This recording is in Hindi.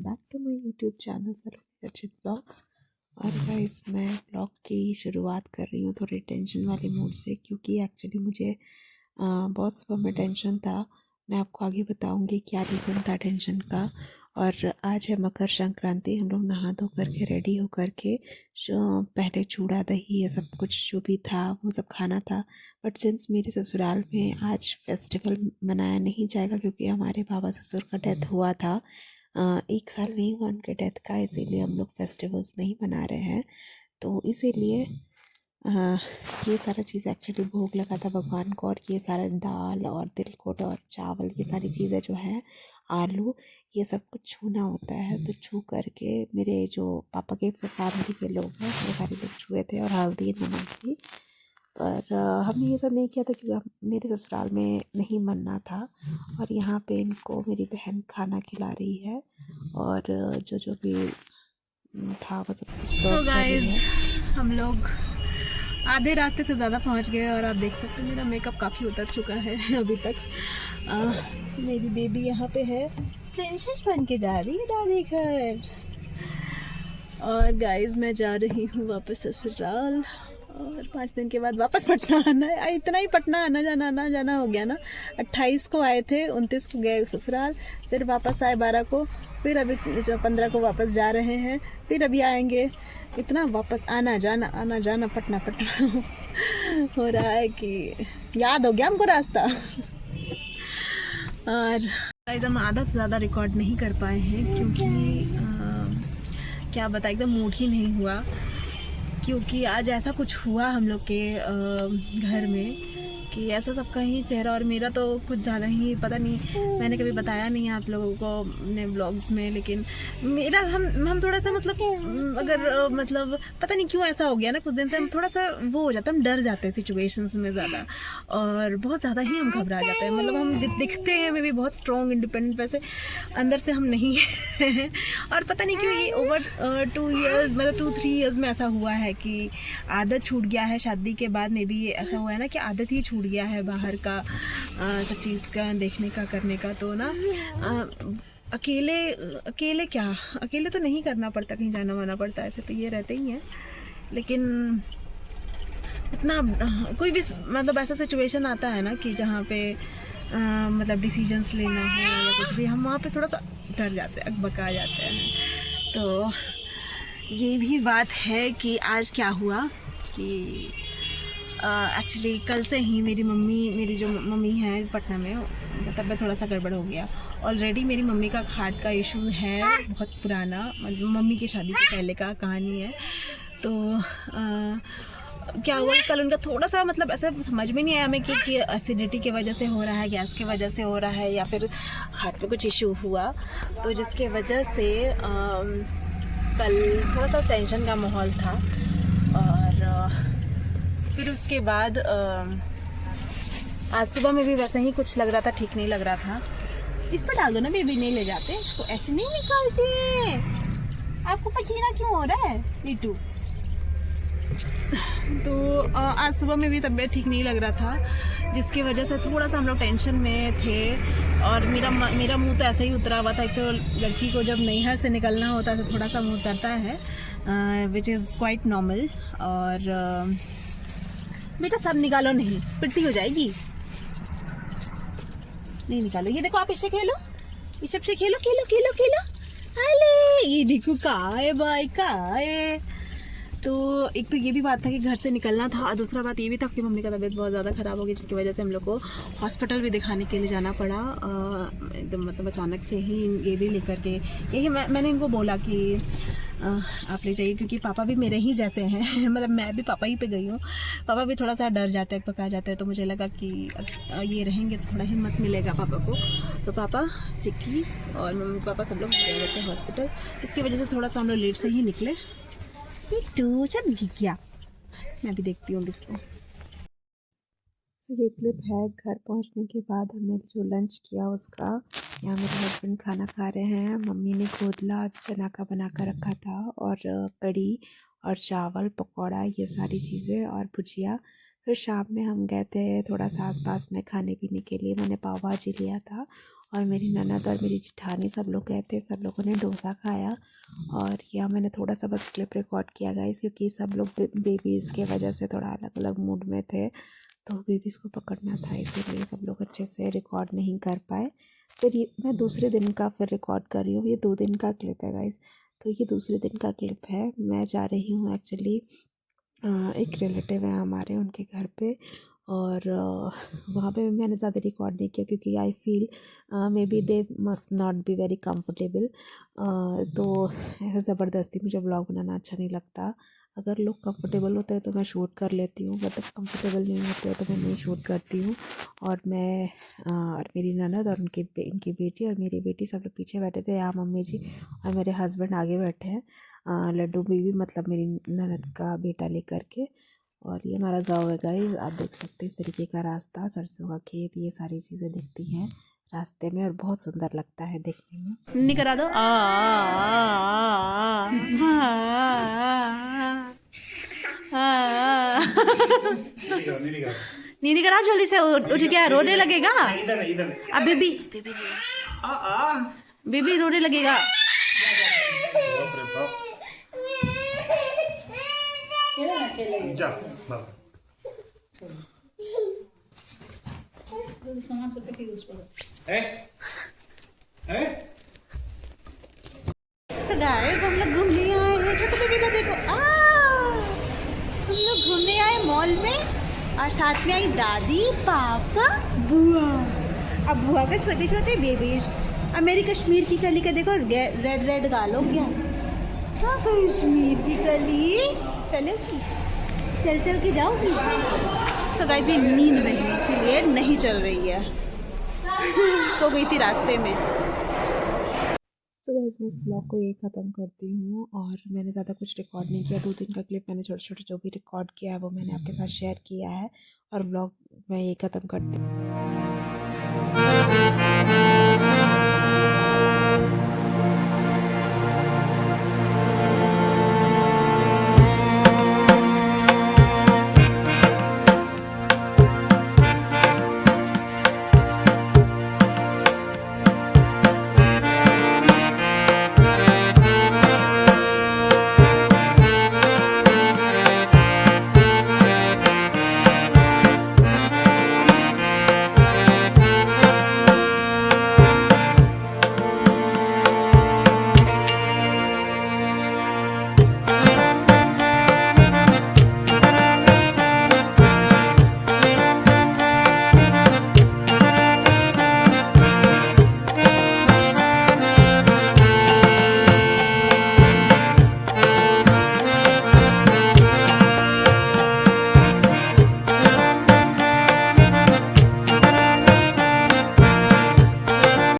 Back to my YouTube channel Saloni Rachit vlogs. और गाइस मैं ब्लॉग की शुरुआत कर रही हूँ थोड़े टेंशन वाले मूड से, क्योंकि एक्चुअली मुझे बहुत सुबह में टेंशन था। मैं आपको आगे बताऊँगी क्या रीज़न था टेंशन का। और आज है मकर संक्रांति, हम लोग नहा धो करके रेडी हो करके पहले चूड़ा दही ये सब कुछ जो भी था वो सब खाना था। बट सिंस मेरे ससुराल में आज फेस्टिवल मनाया नहीं जाएगा, क्योंकि हमारे बाबा ससुर का डेथ हुआ था, 1 साल नहीं हुआ उनके डेथ का, इसीलिए हम लोग फेस्टिवल्स नहीं मना रहे हैं। तो इसीलिए ये सारा चीज़ एक्चुअली भोग लगा था भगवान को, और ये सारा दाल और तिलकुट और चावल ये सारी चीज़ें जो है आलू ये सब कुछ छूना होता है। तो छू करके मेरे जो पापा के फैमिली के लोग हैं वो सारे लोग छुए थे, और हल्दी नमक भी। पर हमने ये सब नहीं किया था क्योंकि मेरे ससुराल में नहीं मनना था। और यहाँ पे इनको मेरी बहन खाना खिला रही है, और जो जो भी था वो सब कुछ तो कर रही है। हम लोग आधे रास्ते से ज़्यादा पहुंच गए, और आप देख सकते हैं मेरा मेकअप काफ़ी उतर चुका है अभी तक। मेरी बेबी यहाँ पे है, प्रिंसेस बन के जा रही है दादी घर। और गाइस मैं जा रही हूँ वापस ससुराल, और 5 दिन के बाद वापस पटना आना है। इतना ही पटना आना जाना हो गया ना। 28 को आए थे, 29 को गए ससुराल, फिर वापस आए 12 को, फिर अभी जो 15 को वापस जा रहे हैं, फिर अभी आएंगे। इतना वापस आना जाना पटना हो रहा है कि याद हो गया हमको रास्ता। और हम आधा से ज़्यादा रिकॉर्ड नहीं कर पाए हैं, क्योंकि क्या बता, एकदम मूड ही नहीं हुआ। क्योंकि आज ऐसा कुछ हुआ हम लोग के घर में कि ऐसा सबका ही चेहरा, और मेरा तो कुछ ज़्यादा ही पता नहीं, मैंने कभी बताया नहीं आप लोगों को अपने ब्लॉग्स में, लेकिन मेरा हम थोड़ा सा मतलब अगर मतलब पता नहीं क्यों ऐसा हो गया ना, कुछ दिन से हम थोड़ा सा वो हो जाता है, हम डर जाते हैं सिचुएशंस में ज़्यादा, और बहुत ज़्यादा ही हम घबरा जाते हैं। मतलब हम दिखते हैं मे भी बहुत स्ट्रॉन्ग इंडिपेंडेंट, वैसे अंदर से हम नहीं हैं। और पता नहीं क्यों ये ओवर 2 ईयर्स मतलब 2-3 ईयर्स में ऐसा हुआ है कि आदत छूट गया है। शादी के बाद में भी ऐसा हुआ है ना कि आदत ही छूट गया है बाहर का सब चीज़ का देखने का करने का। तो ना अकेले तो नहीं करना पड़ता, कहीं जाना वाना पड़ता, ऐसे तो ये रहते ही हैं। लेकिन इतना कोई भी मतलब ऐसा सिचुएशन आता है ना कि जहाँ पे मतलब डिसीजंस लेना है या कुछ भी, हम वहाँ पे थोड़ा सा डर जाते हैं, अकबका जाते हैं। तो ये भी बात है कि आज क्या हुआ कि एक्चुअली कल से ही मेरी जो मम्मी है पटना में, तबीयत थोड़ा सा गड़बड़ हो गया। ऑलरेडी मेरी मम्मी का हार्ट का इशू है, बहुत पुराना, मतलब मम्मी की शादी से पहले का कहानी है। तो क्या हुआ, कल उनका थोड़ा सा मतलब ऐसा समझ में नहीं आया हमें कि एसिडिटी की वजह से हो रहा है, गैस की वजह से हो रहा है, या फिर हार्ट में कुछ इशू हुआ। तो जिसके वजह से कल थोड़ा सा टेंशन का माहौल था। और फिर उसके बाद आज सुबह में भी वैसे ही कुछ लग रहा था, ठीक नहीं लग रहा था। इस पर डाल दो ना बेबी, नहीं ले जाते इसको, ऐसे नहीं निकालते। आपको पसीना क्यों हो रहा है नीटू? तो आज सुबह में भी तबीयत ठीक नहीं लग रहा था, जिसकी वजह से थोड़ा सा हम लोग टेंशन में थे। और मेरा मुंह तो ऐसे ही उतरा हुआ था। एक तो लड़की को जब नैहर से निकलना होता है तो थोड़ा सा मुंह उतरता है, विच इज़ क्वाइट नॉर्मल। और बेटा सब निकालो, नहीं पिट्टी हो जाएगी, नहीं निकालो। ये देखो आप इससे खेलो, इस सबसे खेलो। अरे ये देखो कहाँ है भाई, कहाँ है। तो एक तो ये भी बात था कि घर से निकलना था, दूसरा बात ये भी था कि मम्मी का तबीयत बहुत ज़्यादा ख़राब हो गई, जिसकी वजह से हम लोग को हॉस्पिटल भी दिखाने के लिए जाना पड़ा एकदम, मतलब अचानक से ही। ये भी लेकर के यही मैंने इनको बोला कि आप ले जाइए, क्योंकि पापा भी मेरे ही जैसे हैं। मतलब मैं भी पापा ही पे गई हूँ, पापा भी थोड़ा सा डर जाते हैं, पका जाते हैं। तो मुझे लगा कि ये रहेंगे तो थोड़ा हिम्मत मिलेगा पापा को। तो पापा, चिक्की और मम्मी पापा सब लोग गए रहते हैं हॉस्पिटल, इसकी वजह से थोड़ा सा हम लोग लेट से ही निकले। क्या मैं भी देखती हूँ इसको। तो ये क्लिप है घर पहुंचने के बाद हमने जो लंच किया उसका। यहाँ मेरे हस्बैंड खाना खा रहे हैं, मम्मी ने घोदला चना का बना कर रखा था, और कढ़ी और चावल पकौड़ा ये सारी चीज़ें और भुजिया। फिर शाम में हम गए थे थोड़ा सा आस पास में खाने पीने के लिए, मैंने पाव भाजी लिया था, और मेरी ननद और मेरी जेठानी सब लोग गए थे। सब लोगों ने डोसा खाया और यहाँ मैंने थोड़ा सा बस क्लिप रिकॉर्ड किया गाइस, क्योंकि सब लोग बेबीज़ के वजह से थोड़ा अलग अलग मूड में थे, तो बेबीज़ को पकड़ना था, इसीलिए सब लोग अच्छे से रिकॉर्ड नहीं कर पाए। फिर ये मैं दूसरे दिन का फिर रिकॉर्ड कर रही हूँ। ये 2 दिन का क्लिप है गाइस, तो ये दूसरे दिन का क्लिप है। मैं जा रही हूँ एक्चुअली, एक रिलेटिव है हमारे, उनके घर पे, और वहाँ पे मैंने ज़्यादा रिकॉर्ड नहीं किया क्योंकि I feel may be they must not be very comfortable. तो ऐसे ज़बरदस्ती मुझे व्लॉग बनाना अच्छा नहीं लगता। अगर लोग कंफर्टेबल होते हैं तो मैं शूट कर लेती हूँ, मतलब कंफर्टेबल नहीं होते हैं तो मैं नहीं शूट करती हूँ। और मैं और मेरी ननद और इनकी बेटी और मेरी बेटी सब लोग पीछे बैठे थे, यहाँ मम्मी जी और मेरे हस्बैंड आगे बैठे हैं, लड्डू बेबी मतलब मेरी ननद का बेटा लेकर के। और ये हमारा गांव है गाइस, आप देख सकते हैं इस तरीके का रास्ता, सरसों का खेत, ये सारी चीज़ें दिखती हैं रास्ते में और बहुत सुंदर लगता है देखने में। नीनी करा दो नीनी करा जल्दी से, उठ गया, रोने लगेगा। अब बेबी बेबी बेबी रोने लगेगा। So guys, हम लोग घूमने आए हैं, छोटे बेबी को देखो। हम लोग घूमने आए मॉल में और साथ में आई दादी, पापा, बुआ। अब बुआ के छोटे छोटे बेबीज। अब मेरी कश्मीर की कली का देखो, रेड रेड गालो क्या। हाँ, कश्मीर की कली चलो, चल चल के जाओगी। सो गाइस, ये नींद में है इसीलिए नहीं चल रही है, सो गई थी रास्ते में। तो गाइस, मैं इस व्लॉग को यही ख़त्म करती हूँ और मैंने ज़्यादा कुछ रिकॉर्ड नहीं किया। 2 दिन का क्लिप मैंने छोटे छोटे जो भी रिकॉर्ड किया है वो मैंने आपके साथ शेयर किया है और व्लॉग मैं यही ख़त्म करती हूँ।